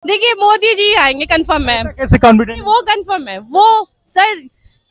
देखिए मोदी जी आएंगे कंफर्म है। कैसे कॉन्फिडेंट? वो कंफर्म है वो। सर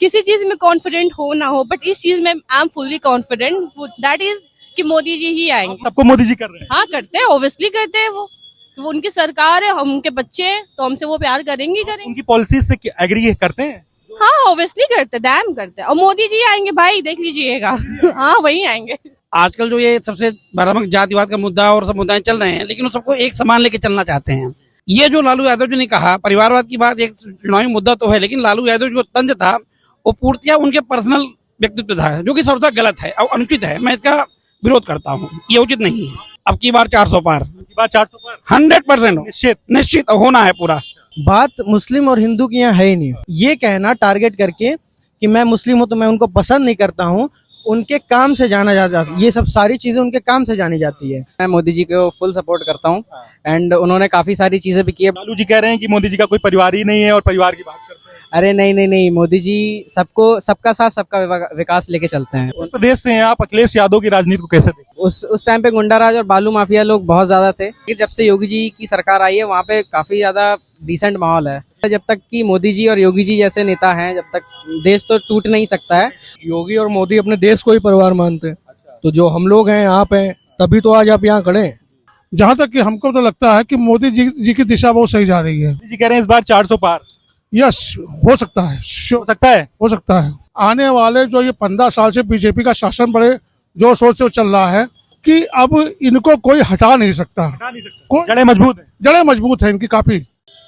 किसी चीज में कॉन्फिडेंट हो ना हो बट इस चीज में I am fully confident that is कि मोदी जी ही आएंगे। सबको मोदी जी कर रहे हैं। हाँ करते हैं, ऑब्वियसली करते हैं वो उनकी सरकार है, हम उनके बच्चे हैं तो हमसे वो प्यार करेंगे ही करेंगे। उनकी पॉलिसी से एग्री करते हैं? हाँ ऑब्वियसली करते हैं, डैम करते हैं। और मोदी जी आएंगे भाई, देख लीजिएगा। हाँ वही आएंगे। आजकल जो ये सबसे भ्रामक जातिवाद का मुद्दा और सब मुद्दे चल रहे हैं, लेकिन वो सबको एक समान लेके चलना चाहते हैं। ये जो लालू यादव जी ने कहा, परिवारवाद की बात एक चुनावी मुद्दा तो है, लेकिन लालू यादव जो तंज था वो पूर्तिया उनके पर्सनल व्यक्तित्व था, जो कि सर्वथा गलत है और अनुचित है। मैं इसका विरोध करता हूँ, ये उचित नहीं है। अब की बार 400 पार, 400 पर 100% निश्चित। निश्चित होना है पूरा। बात मुस्लिम और हिंदू की यहाँ है ही नहीं। ये कहना टारगेट करके कि मैं मुस्लिम हूँ तो मैं उनको पसंद नहीं करता हूँ, उनके काम से जाना जाता है। ये सब सारी चीजें उनके काम से जानी जाती है। मैं मोदी जी को फुल सपोर्ट करता हूँ एंड उन्होंने काफी सारी चीजें भी की है। लालू जी कह रहे हैं कि मोदी जी का कोई परिवार ही नहीं है और परिवार की बात करते हैं। अरे नहीं नहीं नहीं, मोदी जी सबको, सबका साथ सबका विकास लेके चलते हैं। उत्तर प्रदेश से हैं आप, अखिलेश यादव की राजनीति को कैसे देखते उस टाइम पे गुंडाराज और बालू माफिया लोग बहुत ज्यादा थे, लेकिन जब से योगी जी की सरकार आई है वहाँ पे काफी ज्यादा डिसेंट माहौल है। जब तक कि मोदी जी और योगी जी जैसे नेता हैं, जब तक देश तो टूट नहीं सकता है। योगी और मोदी अपने देश को ही परिवार मानते हैं, तो जो हम लोग हैं आप हैं, तभी तो आज आप यहाँ खड़े हैं। जहाँ तक कि हमको तो लगता है कि मोदी जी की दिशा बहुत सही जा रही है। मोदी जी कह रहे हैं इस बार 400 पार यस, हो सकता है, हो सकता है। हो सकता है। आने वाले जो ये 15 साल से बीजेपी का शासन बड़े जोर शोर से चल रहा है कि अब इनको कोई हटा नहीं सकता। जड़ें मजबूत हैं। जड़ें मजबूत है इनकी काफी।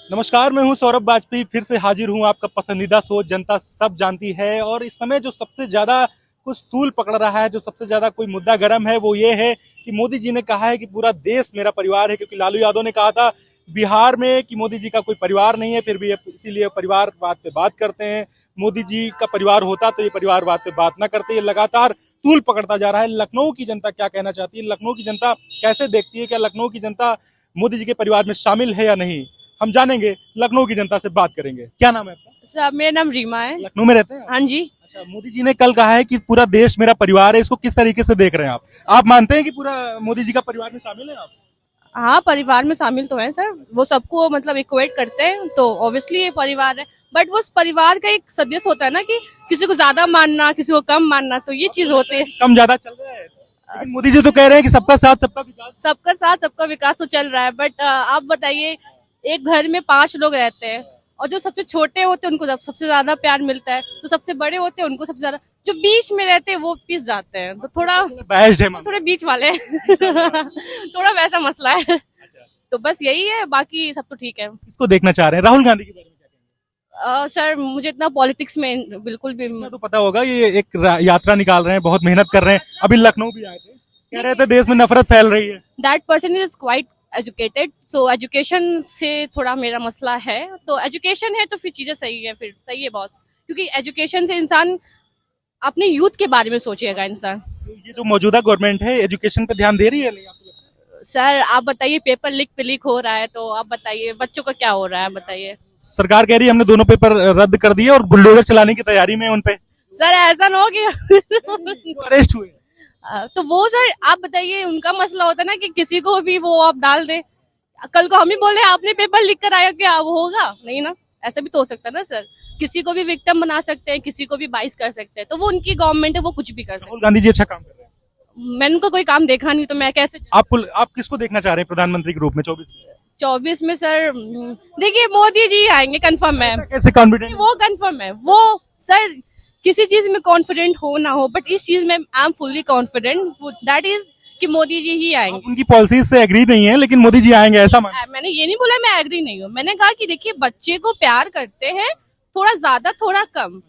नमस्कार, मैं हूं सौरभ वाजपेयी, फिर से हाजिर हूं आपका पसंदीदा शो जनता सब जानती है। और इस समय जो सबसे ज्यादा कुछ तूल पकड़ रहा है, जो सबसे ज्यादा कोई मुद्दा गर्म है, वो ये है कि मोदी जी ने कहा है कि पूरा देश मेरा परिवार है। क्योंकि लालू यादव ने कहा था बिहार में कि मोदी जी का कोई परिवार नहीं है, फिर भी इसीलिए परिवारवाद पे बात करते हैं। मोदी जी का परिवार होता तो ये परिवारवाद पे बात ना करते। ये लगातार तूल पकड़ता जा रहा है। लखनऊ की जनता क्या कहना चाहती है, लखनऊ की जनता कैसे देखती है, क्या लखनऊ की जनता मोदी जी के परिवार में शामिल है या नहीं, हम जानेंगे। लखनऊ की जनता से बात करेंगे। क्या नाम है आपका? सर मेरा नाम रीमा है। लखनऊ में रहते हैं? हाँ जी। अच्छा, मोदी जी ने कल कहा है कि पूरा देश मेरा परिवार है, इसको किस तरीके से देख रहे हैं आप? आप मानते हैं कि पूरा मोदी जी का परिवार में शामिल है आप? हाँ परिवार में शामिल तो है सर, वो सबको मतलब इक्वेट करते हैं तो ऑब्वियसली ये परिवार है। बट वो उस परिवार का एक सदस्य होता है ना, कि किसी को ज्यादा मानना, किसी को कम मानना, तो ये चीज होती है। कम ज्यादा चल रहा है, लेकिन मोदी जी तो कह रहे हैं कि सबका साथ सबका विकास। सबका साथ सबका विकास तो चल रहा है, बट आप बताइए, एक घर में 5 लोग रहते हैं और जो सबसे छोटे होते हैं उनको सबसे ज्यादा प्यार मिलता है, जो सबसे बड़े होते हैं उनको सबसे ज्यादा, जो बीच में रहते हैं वो पिस जाते हैं। तो थोड़ा बीच वाले थोड़ा वैसा मसला है। तो बस यही है, बाकी सब तो ठीक है। किसको देखना चाह रहे हैं? राहुल गांधी के बारे में क्या कहेंगे? सर मुझे इतना पॉलिटिक्स में बिल्कुल भी इतना तो पता होगा, ये एक यात्रा निकाल रहे हैं, बहुत मेहनत कर रहे हैं। अभी लखनऊ भी आए थे, कह रहे थे देश में नफरत फैल रही है। That person is quite educated, so education से थोड़ा मेरा मसला है। तो एजुकेशन है तो फिर चीजें सही है, फिर सही है बॉस, क्योंकि एजुकेशन से इंसान अपने यूथ के बारे में सोचेगा इंसान। तो ये जो मौजूदा गवर्नमेंट है एजुकेशन पे ध्यान दे रही है नहीं? सर आप बताइए, पेपर लीक पे लीक हो रहा है, तो आप बताइए बच्चों का क्या हो रहा है, बताइए। सरकार कह रही है हमने दोनों पेपर रद्द कर दिए और बुलडोजर चलाने की तैयारी में उन पे। सर ऐसा ना हो कि अरेस्ट हुए। तो वो सर आप बताइए, उनका मसला होता है ना कि किसी को भी वो आप डाल दे। कल को हम ही बोले आपने पेपर लिख कर आया, क्या वो होगा? नहीं ना, ऐसा भी तो हो सकता है ना सर। किसी को भी विक्टिम बना सकते हैं, किसी को भी बाइस कर सकते हैं, तो वो उनकी गवर्नमेंट है, वो कुछ भी कर सकते हैं। राहुल गांधी जी अच्छा काम कर रहे हैं। मैंने उनको कोई काम देखा नहीं, तो मैं कैसे। आप किसको देखना चाह रहे हैं प्रधानमंत्री के रूप में 24 में? सर देखिए मोदी जी आएंगे कंफर्म है। कैसे कॉन्फिडेंट? वो कंफर्म है वो। सर किसी चीज में कॉन्फिडेंट हो ना हो बट इस चीज में I am fully confident that is कि मोदी जी ही आएंगे। उनकी पॉलिसी से एग्री नहीं है, लेकिन मोदी जी आएंगे ऐसा मैंने ये नहीं बोला मैं एग्री नहीं हूँ। मैंने कहा कि देखिए बच्चे को प्यार करते हैं, थोड़ा ज्यादा थोड़ा कम,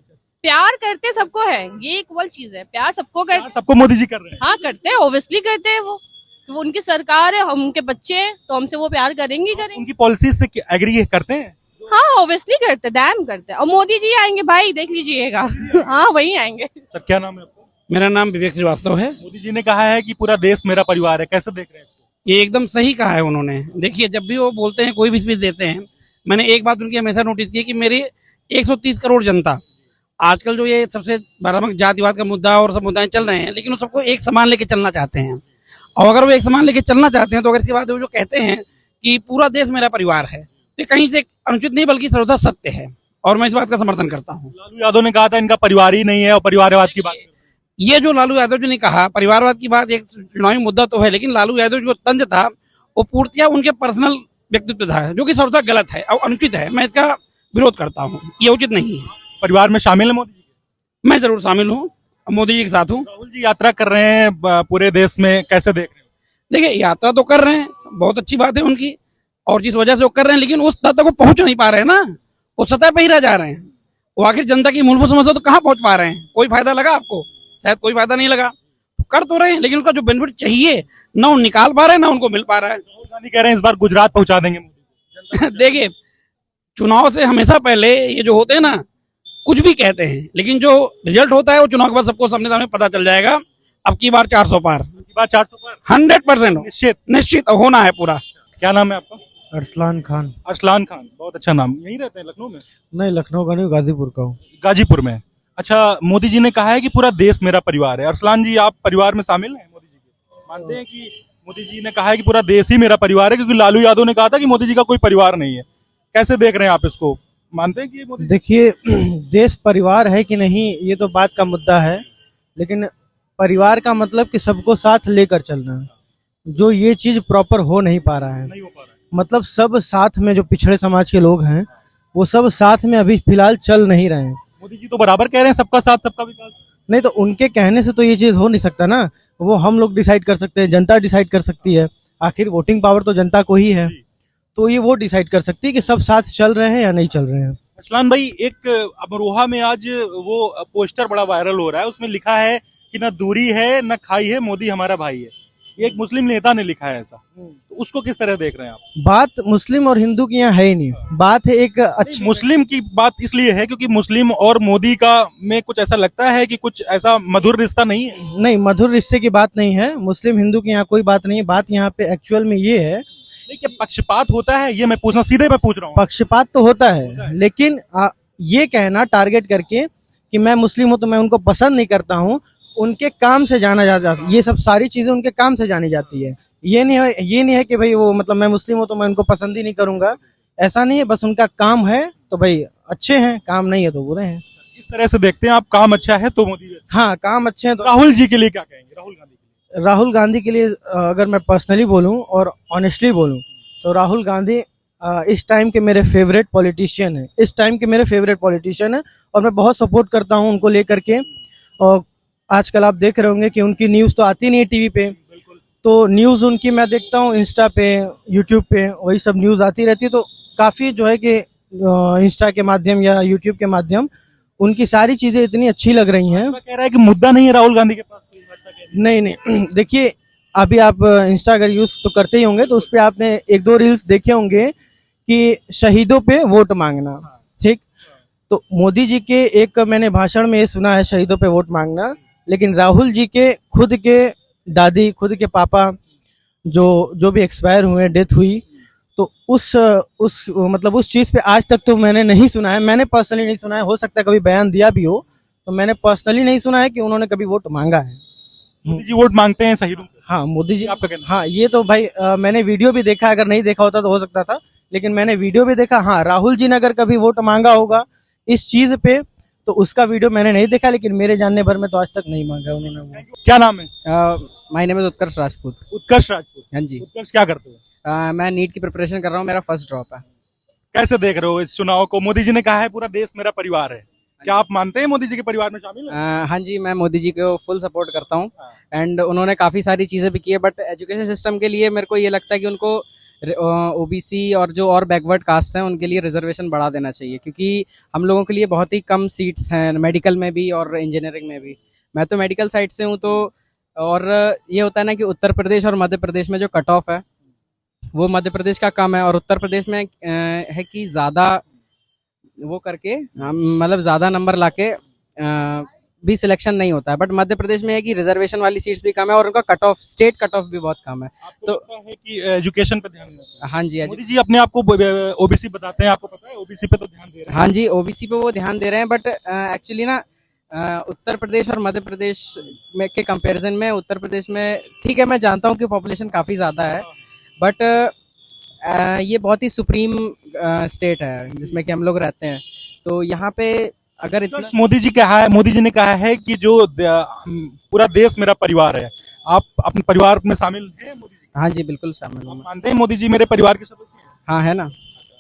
प्यार करते सबको है, ये इक्वल चीज है। प्यार सबको करते, सबको मोदी जी कर रहे हैं। हाँ करते हैं, ऑब्वियसली करते हैं वो उनकी सरकार है, हम उनके बच्चे हैं तो हमसे वो प्यार करेंगे ही करेंगे। उनकी पॉलिसी से एग्री करते हैं? हाँ ऑब्वियसली करते हैं, डैम करते हैं। और मोदी जी आएंगे भाई, देख लीजिएगा। हाँ वही आएंगे। सर क्या नाम है आपका? मेरा नाम विवेक श्रीवास्तव है। मोदी जी ने कहा है कि पूरा देश मेरा परिवार है, कैसे देख रहे हैं इसको? ये एकदम सही कहा है उन्होंने। देखिए जब भी वो बोलते हैं, कोई भी स्पीच देते हैं, मैंने एक बात उनकी हमेशा नोटिस की कि मेरी 130 करोड़ जनता, आजकल जो ये सबसे भ्रामक जातिवाद का मुद्दा और सब मुद्दे चल रहे हैं, लेकिन वो सबको एक समान लेके चलना चाहते हैं। और अगर वो एक समान लेके चलना चाहते हैं तो अगर इसके बाद वो जो कहते हैं कि पूरा देश मेरा परिवार है, तो कहीं से अनुचित नहीं बल्कि सर्वथा सत्य है और मैं इस बात का समर्थन करता हूँ। लालू यादव ने कहा था इनका परिवार ही नहीं है और परिवारवाद की बात। ये जो लालू यादव जी ने कहा परिवारवाद की बात एक चुनावी मुद्दा तो है, लेकिन लालू यादव जो तंज था वो पूर्तिया उनके पर्सनल व्यक्तित्व था जो कि सर्वथा गलत है और अनुचित है। मैं इसका विरोध करता हूँ, ये उचित नहीं है। परिवार में शामिल है मोदी जी? मैं जरूर शामिल हूँ, मोदी जी के साथ हूँ। राहुल जी यात्रा कर रहे हैं पूरे देश में, कैसे देख रहे हैं? देखिए यात्रा तो कर रहे हैं, बहुत अच्छी बात है उनकी, और जिस वजह से वो कर रहे हैं, लेकिन उस सतह तक वो पहुंच नहीं पा रहे हैं ना, वो सतह पे ही रह जा रहे हैं। वो आखिर जनता की मूलभूत समस्या तो कहाँ पहुंच पा रहे हैं? कोई फायदा लगा आपको? शायद कोई फायदा नहीं लगा। तो कर तो रहे हैं, लेकिन उसका जो बेनिफिट चाहिए ना वो निकाल पा रहे हैं ना उनको मिल पा रहा है। राहुल गांधी कह रहे हैं इस बार गुजरात पहुंचा देंगे मोदी को। देखिए चुनाव से हमेशा पहले ये जो होते हैं ना कुछ भी कहते हैं, लेकिन जो रिजल्ट होता है वो चुनाव के बाद सबको सामने सामने पता चल जाएगा। अब की बार 400 पार, की बार 400 पर 100% निश्चित। निश्चित होना है पूरा। क्या नाम है आपका? अरसलान खान। अरसलान खान, बहुत अच्छा नाम। यहीं रहते हैं लखनऊ में? नहीं, लखनऊ का नहीं, गाजीपुर का हूँ। गाजीपुर में। अच्छा, मोदी जी ने कहा है कि पूरा देश मेरा परिवार है। अरसलान जी, आप परिवार में शामिल हैं मोदी जी के? मानते हैं कि मोदी जी ने कहा है कि पूरा देश ही मेरा परिवार है, क्योंकि लालू यादव ने कहा था कि मोदी जी का कोई परिवार नहीं है। कैसे देख रहे हैं आप इसको? मानते हैं कि ये मोदी जी? देखिए, देश परिवार है कि नहीं ये तो बात का मुद्दा है, लेकिन परिवार का मतलब कि सबको साथ लेकर चलना है, जो ये चीज प्रॉपर हो नहीं पा रहा है। नहीं हो पा रहा है। मतलब सब साथ में, जो पिछड़े समाज के लोग हैं वो सब साथ में अभी फिलहाल चल नहीं रहे हैं। मोदी जी तो बराबर कह रहे हैं सबका साथ सबका विकास। नहीं तो उनके कहने से तो ये चीज हो नहीं सकता ना, वो हम लोग डिसाइड कर सकते हैं, जनता डिसाइड कर सकती है। आखिर वोटिंग पावर तो जनता को ही है, तो ये वो डिसाइड कर सकती है कि सब साथ चल रहे हैं या नहीं चल रहे हैं। अरसलान भाई, एक अमरोहा में आज वो पोस्टर बड़ा वायरल हो रहा है, उसमें लिखा है कि ना दूरी है ना खाई है, मोदी हमारा भाई है। ये एक मुस्लिम नेता ने लिखा है ऐसा, तो उसको किस तरह देख रहे हैं आप? बात मुस्लिम और हिंदू की यहाँ है ही नहीं, बात है एक अच्छी। मुस्लिम की बात इसलिए है क्योंकि मुस्लिम और मोदी का में कुछ ऐसा लगता है कि कुछ ऐसा मधुर रिश्ता नहीं है। नहीं, मधुर रिश्ते की बात नहीं है, मुस्लिम हिंदू की यहाँ कोई बात नहीं है। बात यहाँ पे एक्चुअल में ये है, देखिए पक्षपात होता है, ये मैं पूछना सीधे मैं पूछ रहा हूँ। पक्षपात तो होता है, लेकिन ये कहना टारगेट करके कि मैं मुस्लिम हूँ तो मैं उनको पसंद नहीं करता हूँ, उनके काम से जाना जाता है। ये सब सारी चीजें उनके काम से जानी जाती है। ये नहीं है कि भाई वो मतलब मैं मुस्लिम हूँ तो मैं उनको पसंद ही नहीं करूंगा, ऐसा नहीं है। बस उनका काम है तो भाई अच्छे हैं, काम नहीं है तो बुरे हैं। इस तरह से देखते हैं आप, काम अच्छा है तो मोदी जी अच्छा हाँ, काम अच्छे हैं है। तो। राहुल जी के लिए क्या कहेंगे? राहुल गांधी के लिए? राहुल गांधी के लिए अगर मैं पर्सनली बोलूं और ऑनेस्टली बोलूं तो राहुल गांधी इस टाइम के मेरे फेवरेट पॉलिटिशियन है, इस टाइम के मेरे फेवरेट पॉलिटिशियन है, और मैं बहुत सपोर्ट करता हूं उनको लेकर के। और आजकल आप देख रहे होंगे कि उनकी न्यूज़ तो आती नहीं है टीवी पे, तो न्यूज़ उनकी मैं देखता हूं इंस्टा पे, यूट्यूब पे, वही सब न्यूज़ आती रहती है। तो काफ़ी जो है कि इंस्टा के माध्यम या यूट्यूब के माध्यम उनकी सारी चीज़ें इतनी अच्छी लग रही हैं। भाजपा कह रहा है कि मुद्दा नहीं है राहुल गांधी के पास। नहीं, देखिए अभी आप इंस्टा अगर यूज तो करते ही होंगे, तो उस पर आपने एक दो रील्स देखे होंगे कि शहीदों पे वोट मांगना, ठीक। तो मोदी जी के एक मैंने भाषण में ये सुना है शहीदों पे वोट मांगना, लेकिन राहुल जी के खुद के दादी, खुद के पापा जो भी एक्सपायर हुए, डेथ हुई, तो उस मतलब उस चीज पे आज तक तो मैंने नहीं सुना है, मैंने पर्सनली नहीं सुना है। हो सकता है कभी बयान दिया भी हो, तो मैंने पर्सनली नहीं सुना है कि उन्होंने कभी वोट मांगा है। मोदी जी वोट मांगते हैं शहीदों को? हाँ, मोदी जी, आपका कहना? हाँ, ये तो भाई मैंने वीडियो भी देखा, अगर नहीं देखा होता तो हो सकता था, लेकिन मैंने वीडियो भी देखा। हाँ, राहुल जी ने अगर कभी वोट मांगा होगा इस चीज पे, तो उसका वीडियो मैंने नहीं देखा, लेकिन मेरे जानने भर में तो आज तक नहीं मांगा उन्होंने वो। क्या नाम है? माय नेम इज उत्कर्ष राजपूत। उत्कर्ष राजपूत। हाँ जी। उत्कर्ष क्या करते हो? मैं नीट की प्रिपरेशन कर रहा हूँ, मेरा फर्स्ट ड्रॉप है। कैसे देख रहे हो इस चुनाव को? मोदी जी ने कहा है पूरा देश मेरा परिवार है, क्या आप मानते हैं मोदी जी के परिवार में शामिल हैं? हाँ जी, मैं मोदी जी को फुल सपोर्ट करता हूँ, एंड उन्होंने काफ़ी सारी चीज़ें भी की है, बट एजुकेशन सिस्टम के लिए मेरे को ये लगता है कि उनको ओबीसी और जो और बैकवर्ड कास्ट हैं उनके लिए रिजर्वेशन बढ़ा देना चाहिए, क्योंकि हम लोगों के लिए बहुत ही कम सीट्स हैं मेडिकल में भी और इंजीनियरिंग में भी। मैं तो मेडिकल साइड से हूँ, तो और ये होता है ना कि उत्तर प्रदेश और मध्य प्रदेश में जो कट ऑफ है वो मध्य प्रदेश का कम है, और उत्तर प्रदेश में है कि ज़्यादा वो करके मतलब ज़्यादा नंबर लाके भी सिलेक्शन नहीं होता है, बट मध्य प्रदेश में है कि रिजर्वेशन वाली सीट्स भी कम है और उनका cut off, state cut off भी बहुत कम है। तो है कि एजुकेशन पे ध्यान देना चाहिए। हाँ जी, मोदी जी अपने आप को ओबीसी बताते हैं, आपको पता है? ओबीसी पे तो ध्यान दे रहे हैं। हाँ जी, ओबीसी पे वो ध्यान दे रहे हैं, बट एक्चुअली ना उत्तर प्रदेश और मध्य प्रदेश में के कंपैरिजन में उत्तर प्रदेश में ठीक है, मैं जानता हूँ कि पॉपुलेशन काफ़ी ज़्यादा है, बट ये बहुत ही सुप्रीम स्टेट है जिसमें कि हम लोग रहते हैं, तो यहाँ पे अगर इतना मोदी जी ने कहा है कि पूरा देश मेरा परिवार है। आप अपने परिवार में शामिल हैं मोदी जी? हाँ जी बिल्कुल शामिल हूँ मैं। मानते हैं मोदी जी मेरे परिवार के सदस्य हैं? हाँ है ना।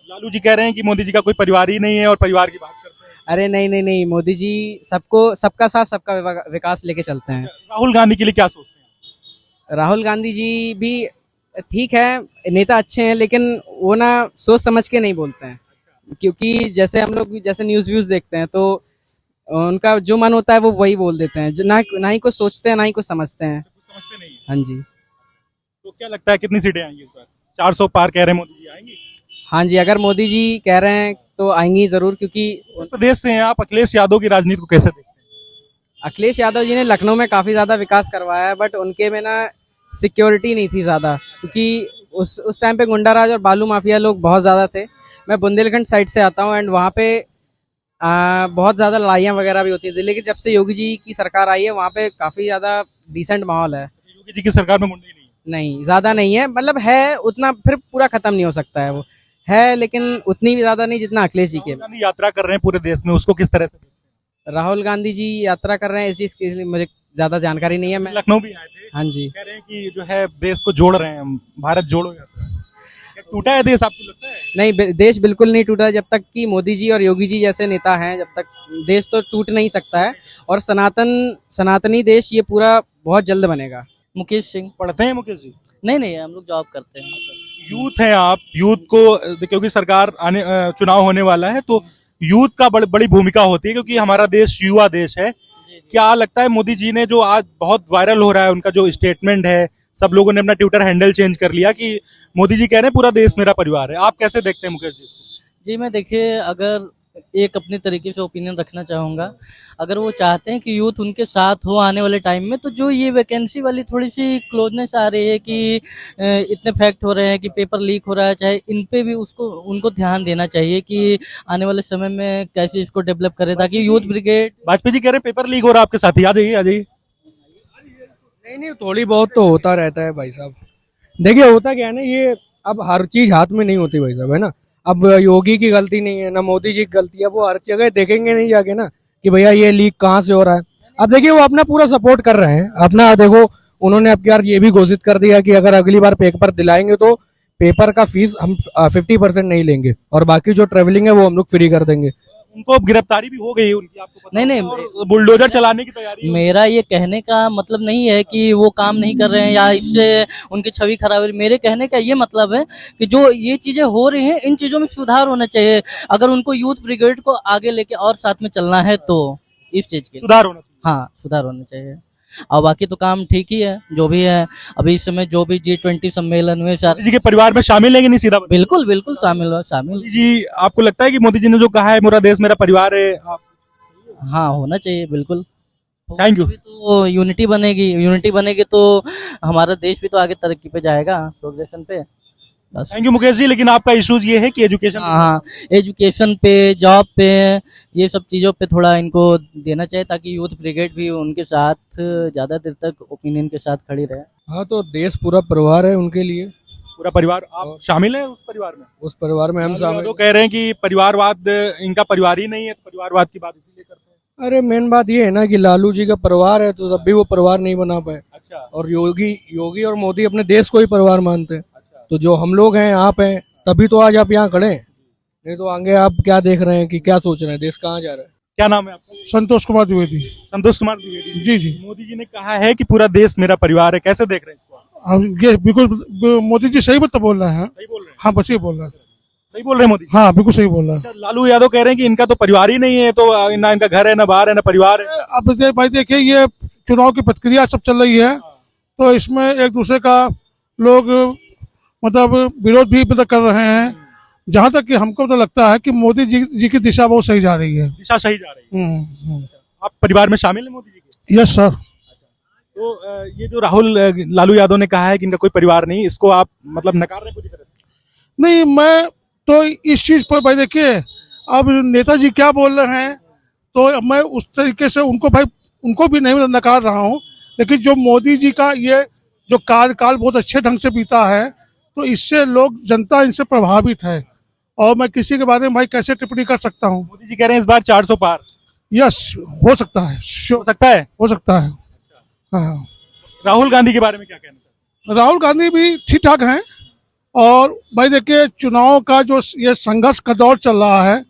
लालू जी कह रहे हैं कि मोदी जी का कोई परिवार ही नहीं है और परिवार की बात करते हैं। अरे नहीं नहीं नहीं, मोदी जी सबका साथ सबका विकास लेके चलते हैं। राहुल गांधी के लिए क्या सोचते हैं? राहुल गांधी जी भी ठीक है, नेता अच्छे हैं, लेकिन वो ना सोच समझ के नहीं बोलते हैं, क्योंकि जैसे हम लोग जैसे न्यूज़ व्यूज देखते हैं तो उनका जो मन होता है वो वही बोल देते हैं, ना ही कुछ सोचते हैं ना ही कुछ समझते हैं। कुछ समझते नहीं है। हाँ जी। तो क्या लगता है कितनी सीटें आएंगी इस बार? 400 पार कह रहे हैं मोदी जी, आएंगी? हाँ जी, अगर मोदी जी कह रहे हैं तो आएंगी जरूर, क्योंकि प्रदेश से हैं आप, अखिलेश यादव की राजनीति को कैसे देखते हैं? अखिलेश यादव जी ने लखनऊ में काफी ज्यादा विकास करवाया है, बट उनके में ना सिक्योरिटी नहीं थी ज्यादा, क्योंकि उस टाइम पे गुंडाराज और बालू माफिया लोग बहुत ज्यादा थे। मैं बुंदेलखंड साइड से आता हूँ एंड वहाँ पे बहुत ज्यादा लड़ाइयाँ वगैरह भी होती थी, लेकिन जब से योगी जी की सरकार आई है वहाँ पे काफी ज्यादा डिसेंट माहौल है। योगी जी की सरकार में गुंडे नहीं है? नहीं, ज्यादा नहीं है, मतलब है उतना, फिर पूरा खत्म नहीं हो सकता है, वो है लेकिन उतनी भी ज्यादा नहीं जितना अखिलेश जी के। राहुल गांधी यात्रा कर रहे हैं पूरे देश में, उसको किस तरह से देखते हैं? राहुल गांधी जी यात्रा कर रहे हैं, इस चीज के लिए मुझे ज्यादा जानकारी नहीं है। मैं लखनऊ भी आए थे, हाँ जी। कह रहे हैं कि जो है देश को जोड़ रहे हैं हम, भारत जोड़ो यात्रा। क्या टूटा है देश आपको लगता है? नहीं, देश बिल्कुल नहीं टूटा। जब तक कि मोदी जी और योगी जी जैसे नेता हैं, जब तक देश तो टूट नहीं सकता है, और सनातनी देश ये पूरा बहुत जल्द बनेगा। मुकेश सिंह। पढ़ते हैं मुकेश जी? नहीं नहीं, हम लोग जॉब करते हैं। यूथ हैं आप, यूथ को क्योंकि सरकार आने चुनाव होने वाला है तो यूथ का बड़ी भूमिका होती है, क्योंकि हमारा देश युवा देश है। क्या लगता है मोदी जी ने जो आज बहुत वायरल हो रहा है उनका जो स्टेटमेंट है, सब लोगों ने अपना ट्विटर हैंडल चेंज कर लिया कि मोदी जी कह रहे हैं पूरा देश मेरा परिवार है, आप कैसे देखते हैं मुकेश जी? जी मैं देखिए, अगर एक अपने तरीके से ओपिनियन रखना चाहूँगा, अगर वो चाहते हैं कि यूथ उनके साथ हो आने वाले टाइम में, तो जो ये वैकेंसी वाली थोड़ी सी क्लोजनेस आ रही है कि इतने फैक्ट हो रहे हैं कि पेपर लीक हो रहा है, चाहे इन पे भी उनको ध्यान देना चाहिए कि आने वाले समय में कैसे इसको डेवलप करें, ताकि यूथ ब्रिगेड। वाजपेयी जी कह रहे हैं पेपर लीक हो रहा है आपके साथ ही, आ जाइए आ जाइए। नहीं, थोड़ी बहुत तो होता रहता है भाई साहब। देखिए होता क्या है ना, ये अब हर चीज हाथ में नहीं होती भाई साहब, है ना। अब योगी की गलती नहीं है ना मोदी जी की गलती है, वो हर जगह देखेंगे नहीं जाके ना कि भैया ये लीक कहाँ से हो रहा है। अब देखिए वो अपना पूरा सपोर्ट कर रहे हैं अपना। देखो उन्होंने अब यार ये भी घोषित कर दिया कि अगर अगली बार पेपर दिलाएंगे तो पेपर का फीस हम 50% नहीं लेंगे, और बाकी जो ट्रेवलिंग है वो हम लोग फ्री कर देंगे। उनको गिरफ्तारी भी हो गई है उनकी, आपको पता नहीं, होगा, और बुलडोजर चलाने की तैयारी है। मेरा ये कहने का मतलब नहीं है कि वो काम नहीं कर रहे हैं या इससे उनकी छवि खराब हो रही है। मेरे कहने का ये मतलब है कि जो ये चीजें हो रही हैं, इन चीजों में सुधार होना चाहिए। अगर उनको यूथ ब्रिगेड को आगे लेके और साथ में चलना है तो इस चीज के सुधार होना चाहिए। हाँ, सुधार होना चाहिए। और बाकी तो काम ठीक ही है, जो भी है अभी इस समय, जो भी G20 सम्मेलन हुए सारे। मोदी जी के परिवार में शामिल है कि नहीं सीधा? बिल्कुल बिल्कुल शामिल हो, शामिल। मोदी जी, आपको लगता है कि मोदी जी ने जो कहा है पूरा देश मेरा परिवार है, आप? हाँ, होना चाहिए बिल्कुल। Thank you. तो यूनिटी बनेगी तो हमारा देश भी तो आगे तरक्की पे जाएगा, प्रोग्रेशन पे। बस। थैंक यू मुकेश जी, लेकिन आपका इश्यूज ये है कि एजुकेशन। हाँ, एजुकेशन पे, जॉब पे, ये सब चीजों पे थोड़ा इनको देना चाहिए, ताकि यूथ ब्रिगेड भी उनके साथ ज्यादा देर तक ओपिनियन के साथ खड़ी रहे। हाँ, तो देश पूरा परिवार है उनके लिए। पूरा परिवार, आप शामिल हैं उस परिवार में? उस परिवार में हम शामिल। तो कह रहे हैं कि परिवारवाद इनका परिवार ही नहीं है, तो परिवारवाद की बात इसीलिए करते हैं। अरे मेन बात ये है ना कि लालू जी का परिवार है, तो तब भी वो परिवार नहीं बना पाए। अच्छा। और योगी और मोदी अपने देश को ही परिवार मानते हैं। अच्छा। तो जो हम लोग हैं, आप हैं, तभी तो आज आप यहाँ खड़े हैं। नहीं तो आगे आप क्या देख रहे हैं कि क्या सोच रहे हैं, देश कहाँ जा रहा है। क्या नाम है आपका? संतोष कुमार द्विवेदी। संतोष कुमार द्विवेदी। जी जी। मोदी जी ने कहा है कि पूरा देश मेरा परिवार है, कैसे देख रहे हैं इसको? हम ये बिल्कुल मोदी जी सही बात बोल रहे हैं। सही बोल रहे हैं? हाँ, बस ये बोल रहे हैं। सही बोल रहे हैं मोदी जी? हाँ, बिल्कुल सही बोल रहे हैं। अच्छा, लालू यादव कह रहे हैं कि इनका तो परिवार ही नहीं है, तो ना इनका घर है, ना बाहर है, ना परिवार है। अब भाई देखिए, ये चुनाव की प्रक्रिया सब चल रही है, तो इसमें एक दूसरे का लोग मतलब विरोध भी मतलब कर रहे हैं। जहां तक कि हमको तो लगता है कि मोदी जी की दिशा बहुत सही जा रही है। दिशा सही जा रही है। हम्म। आप परिवार में शामिल हैं मोदी जी के? Yes sir. तो ये जो लालू यादव ने कहा है कि इनका कोई परिवार नहीं, इसको आप मतलब नकार रहे हैं पूरी तरह से? नहीं, मैं तो इस चीज पर भाई देखिए, अब नेताजी क्या बोल रहे हैं तो मैं उस तरीके से उनको भी नहीं नकार रहा हूँ, लेकिन जो मोदी जी का ये जो कार्यकाल बहुत अच्छे ढंग से बीता है, तो इससे लोग जनता इनसे प्रभावित है। और मैं किसी के बारे में भाई कैसे टिप्पणी कर सकता हूँ। मोदी जी कह रहे हैं इस बार 400 पार यस, हो सकता है, हो सकता है। हो सकता है। हाँ, राहुल गांधी के बारे में क्या कहना चाहते राहुल गांधी भी ठीक ठाक हैं। और भाई देखिए, चुनाव का जो ये संघर्ष का दौर चल रहा है,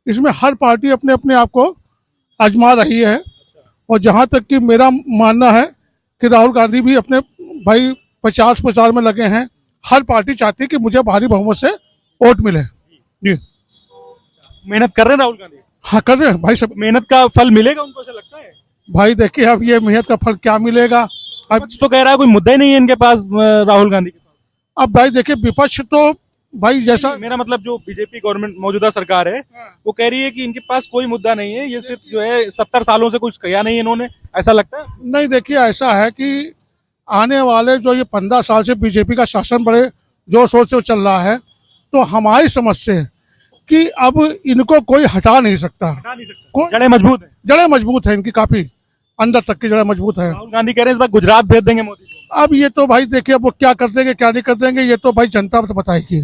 इसमें हर पार्टी अपने अपने आप को आजमा रही है। और जहां तक कि मेरा मानना है कि राहुल गांधी भी अपने भाई प्रचार में लगे हैं। हर पार्टी चाहती है कि मुझे भारी बहुमत से वोट मिले। जी, हैं? मेहनत कर रहे हैं राहुल गांधी? हाँ कर रहे हैं भाई सब। मेहनत का फल मिलेगा उनको, ऐसा लगता है? भाई देखिए, अब ये मेहनत का फल क्या मिलेगा अब। विपक्ष तो कह रहा है कोई मुद्दा ही नहीं है इनके पास, राहुल गांधी के पास। अब भाई देखिए, विपक्ष तो भाई जैसा मेरा मतलब जो बीजेपी गवर्नमेंट मौजूदा सरकार है वो कह रही है कि इनके पास कोई मुद्दा नहीं है, ये सिर्फ जो है 70 सालों से कुछ किया नहीं इन्होंने, ऐसा लगता है? नहीं, देखिए ऐसा है कि आने वाले जो ये 15 साल से बीजेपी का शासन बड़े जोर शोर से चल रहा है, तो हमारी समझ से कि अब इनको कोई हटा नहीं सकता। हटा नहीं सकता, कोई जड़ें मजबूत है। जड़ें मजबूत है इनकी, काफी अंदर तक की जड़ें मजबूत है। राहुल गांधी कह रहे हैं इस बार गुजरात भेज देंगे मोदी को। अब ये तो भाई देखिए, अब वो क्या कर देंगे क्या नहीं कर देंगे, ये तो भाई जनता बताएगी।